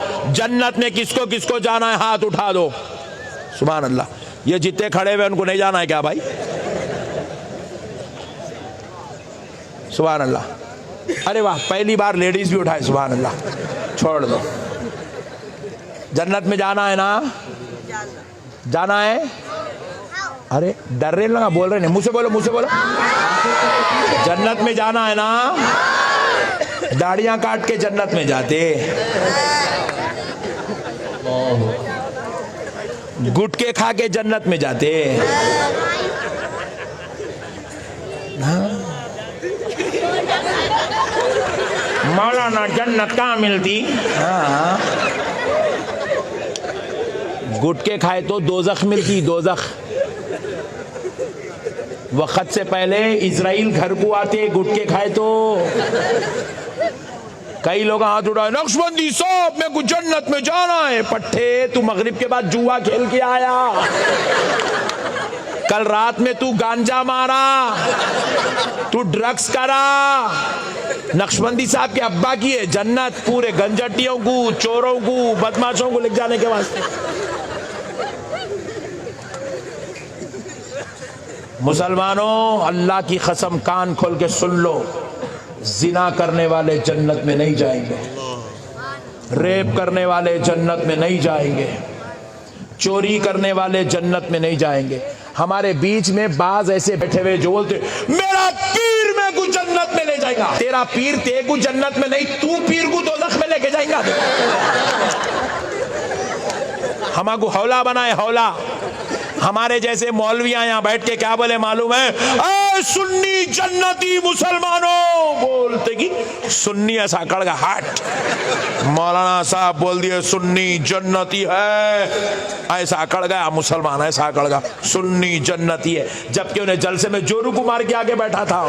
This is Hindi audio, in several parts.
जन्नत में किसको किसको जाना है हाथ उठा दो। सुभान अल्लाह। ये जितने खड़े हुए उनको नहीं जाना है क्या भाई? सुभान अल्लाह। अरे वाह, पहली बार लेडीज भी उठाए। सुभान अल्लाह। छोड़ दो, जन्नत में जाना है ना? जाना है। अरे डर रहे लगा, बोल रहे नहीं, मुझसे बोलो, मुझसे बोलो। जन्नत में जाना है ना? दाढ़ियां काट के जन्नत में जाते, गुटके खा के जन्नत में जाते। मौलाना जन्नत कहाँ मिलती? हाँ, गुटके खाए तो दोजख मिलती, दोजख। वक्त से पहले इजराइल घर को आते, गुटके खाए तो। कई लोग हाथ उठाए, नक्शबंदी साहब मेरे को जन्नत में जाना है। पट्टे, तू मगरिब के बाद जुआ खेल के आया, कल रात में तू गांजा मारा, तू ड्रग्स करा। नक्शबंदी साहब के अब्बा की है जन्नत, पूरे गंजटियों को, चोरों को, बदमाशों को ले जाने के वास्ते। मुसलमानों, अल्लाह की कसम कान खोल के सुन लो, जिना करने वाले जन्नत में नहीं जाएंगे, रेप करने वाले जन्नत में नहीं जाएंगे, चोरी करने वाले जन्नत में नहीं जाएंगे। हमारे बीच में बाज ऐसे बैठे हुए जो बोलते मेरा पीर मेरे को जन्नत में ले जाएगा। तेरा पीर तेरे को जन्नत में नहीं, तू पीर को दोज़ख में लेके जाएगा। हमारे हौला बनाए, हौला। हमारे जैसे मौलवियां यहाँ बैठ के क्या बोले मालूम है? ऐ सुन्नी जन्नती मुसलमानों, बोलते कि सुन्नी ऐसा कड़गा हट। मौलाना साहब बोल दिए सुन्नी जन्नती है, ऐसा कड़ गया मुसलमान, ऐसा कड़ गया सुन्नी जन्नती है, जबकि उन्हें जलसे में जोरू को मार के आगे बैठा था।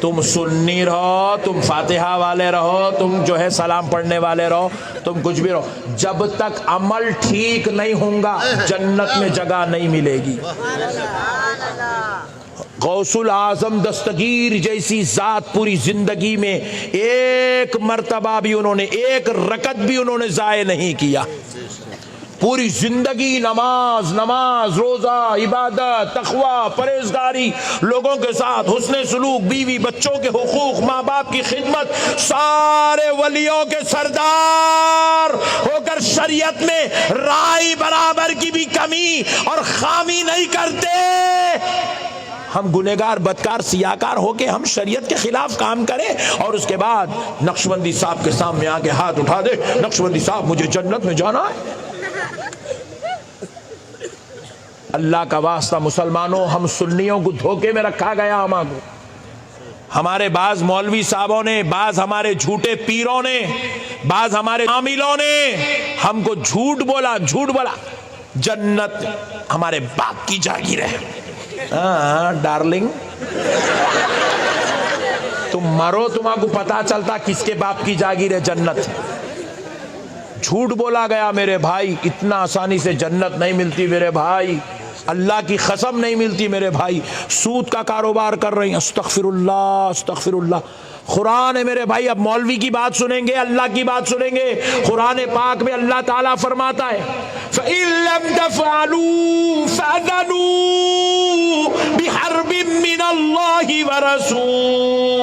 तुम सुन्नी रहो, तुम फातिहा वाले रहो, तुम जो है सलाम पढ़ने वाले रहो, तुम कुछ भी रहो, जब तक अमल ठीक नहीं होगा जन्नत में जगह नहीं मिलेगी। गौसुल आजम दस्तगीर जैसी जात पूरी जिंदगी में एक मर्तबा भी उन्होंने, एक रकत भी उन्होंने जाये नहीं किया। पूरी जिंदगी नमाज, नमाज, रोजा, इबादत, तकवा, परहेजगारी, लोगों के साथ हुस्ने सुलूक, बीवी बच्चों के हुकूक, माँ बाप की खिदमत, सारे वलियों के सरदार होकर शरीयत में राय बराबर की भी कमी और खामी नहीं करते। हम गुनेगार, बदकार, सियाकार होके हम शरीयत के खिलाफ काम करें और उसके बाद नक्शबंदी साहब के सामने आके हाथ उठा दे, नक्शबंदी साहब मुझे जन्नत में जाना है। अल्लाह का वास्ता मुसलमानों, हम सुन्नियों को धोखे में रखा गया। हमारे हमारे बाज मौलवी साहबों ने, बाज हमारे झूठे पीरों ने, बाज हमारे आमिलों ने हमको झूठ बोला, झूठ बोला जन्नत हमारे बाप की जागीर है। हाँ डार्लिंग, तुम मरो तुम्हारा पता चलता किसके बाप की जागीर है जन्नत। झूठ बोला गया मेरे भाई, इतना आसानी से जन्नत नहीं मिलती मेरे भाई, अल्लाह की कसम नहीं मिलती मेरे भाई। सूद का कारोबार कर रहे हैं, अस्तगफिरुल्लाह, अस्तगफिरुल्लाह। कुरान है मेरे भाई, अब मौलवी की बात सुनेंगे, अल्लाह की बात सुनेंगे। कुरान पाक में अल्लाह ताला फरमाता है फ़इन लम तफ़अलू फ़अज़नू बिहर्बिम मिनल्लाहि व रसूलिही।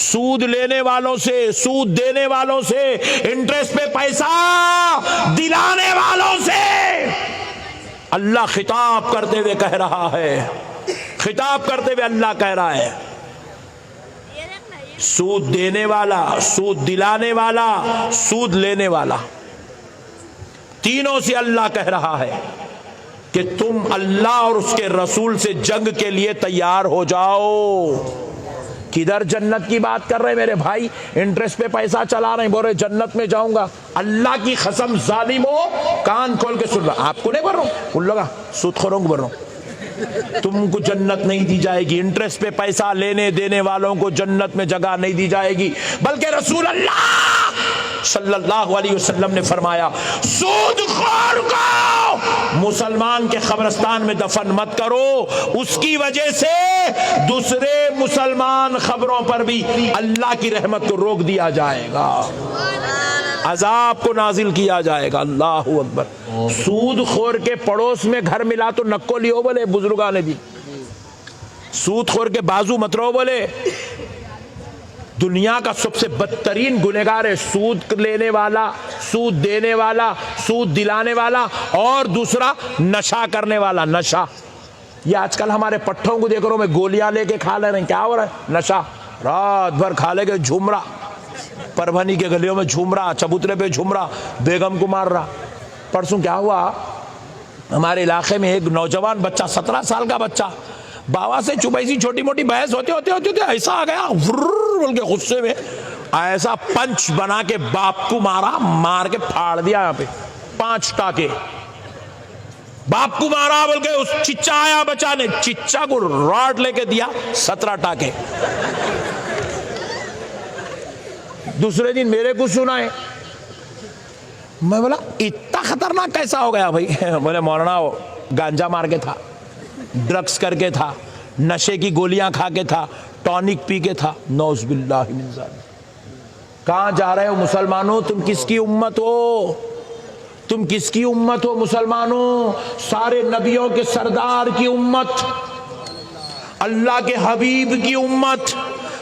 सूद लेने वालों से, सूद देने वालों से, इंटरेस्ट पे पैसा दिलाने वालों से अल्लाह खिताब करते हुए कह रहा है, खिताब करते हुए अल्लाह कह रहा है, सूद देने वाला, सूद दिलाने वाला, सूद लेने वाला, तीनों से अल्लाह कह रहा है कि तुम अल्लाह और उसके रसूल से जंग के लिए तैयार हो जाओ। किधर जन्नत की बात कर रहे मेरे भाई, इंटरेस्ट पे पैसा चला रहे, बोल रहे जन्नत में जाऊंगा। अल्लाह की कसम जालिमो, कान खोल के सुन लो, आपको नहीं बोल रहा हूं, उन लोग सूदखोरों को बोल रहा हूं। तुमको जन्नत नहीं दी जाएगी। इंटरेस्ट पे पैसा लेने देने वालों को जन्नत में जगह नहीं दी जाएगी, बल्कि रसूल अल्लाह सल्लल्लाहु अलैहि वसल्लम ने फरमाया, सूदखोर को मुसलमान के कब्रिस्तान में दफन मत करो, उसकी वजह से दूसरे मुसलमान खबरों पर भी अल्लाह की रहमत को रोक दिया जाएगा, अजाब को नाजिल किया जाएगा। अल्लाह अकबर। सूदखोर के पड़ोस में घर मिला तो नक्को लियो बोले बुजुर्गा ने दी, सूदखोर के बाजू मत रहो बोले। दुनिया का सबसे बदतरीन गुनहगार है सूद लेने वाला, सूद देने वाला, सूद दिलाने वाला, और दूसरा नशा करने वाला। नशा ये आजकल हमारे पट्ठों को देख रहा हूं मैं, गोलियां लेके खा ले रहे हैं, क्या हो रहा है? नशा। रात भर खा लेके झूम रहा, परभनी के गलियों में झूम रहा, चबूतरे पे झूम रहा, बेगम को मार रहा। परसों क्या हुआ, हमारे इलाके में एक नौजवान बच्चा, 17 साल का बच्चा, बाबा से चुपैसी छोटी मोटी बहस होते होते ऐसा आ गया, बोल के गुस्से में ऐसा पंच बना के बाप को मारा, मार के फाड़ दिया यहाँ पे 5 टाके। बाप को मारा बोल के उस चिच्चा आया बचाने, चिच्चा को रॉड लेके दिया 17 टाके। दूसरे दिन मेरे को सुनाए, मैं बोला इतना खतरनाक कैसा हो गया भाई? बोले मौलाना वो गांजा मार के था, ड्रग्स करके था, नशे की गोलियां खा के था, टॉनिक पी के था। नौज़ुबिल्लाह मिन ज़ालिक। कहां जा रहे हो मुसलमानों? तुम किसकी उम्मत हो? तुम किसकी उम्मत हो मुसलमानों? सारे नबियों के सरदार की उम्मत, अल्लाह के हबीब की उम्मत,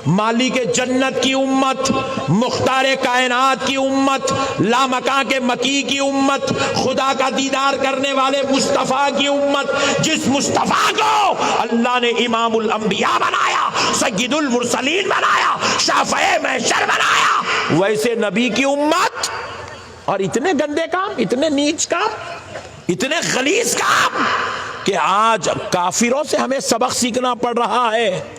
मालिक जन्नत की उम्मत, मुख्तार कायनात की उम्मत, लामका के मकी की उम्मत, खुदा का दीदार करने वाले मुस्तफ़ा की उम्मत, जिस मुस्तफ़ा को अल्लाह ने इमामुल अंबिया बनाया, सय्यदुल मुरसलीन बनाया, शाफ़ए महशर बनाया, वैसे नबी की उम्मत। और इतने गंदे काम, इतने नीच काम, इतने गलीज काम कि आज काफिरों से हमें सबक सीखना पड़ रहा है।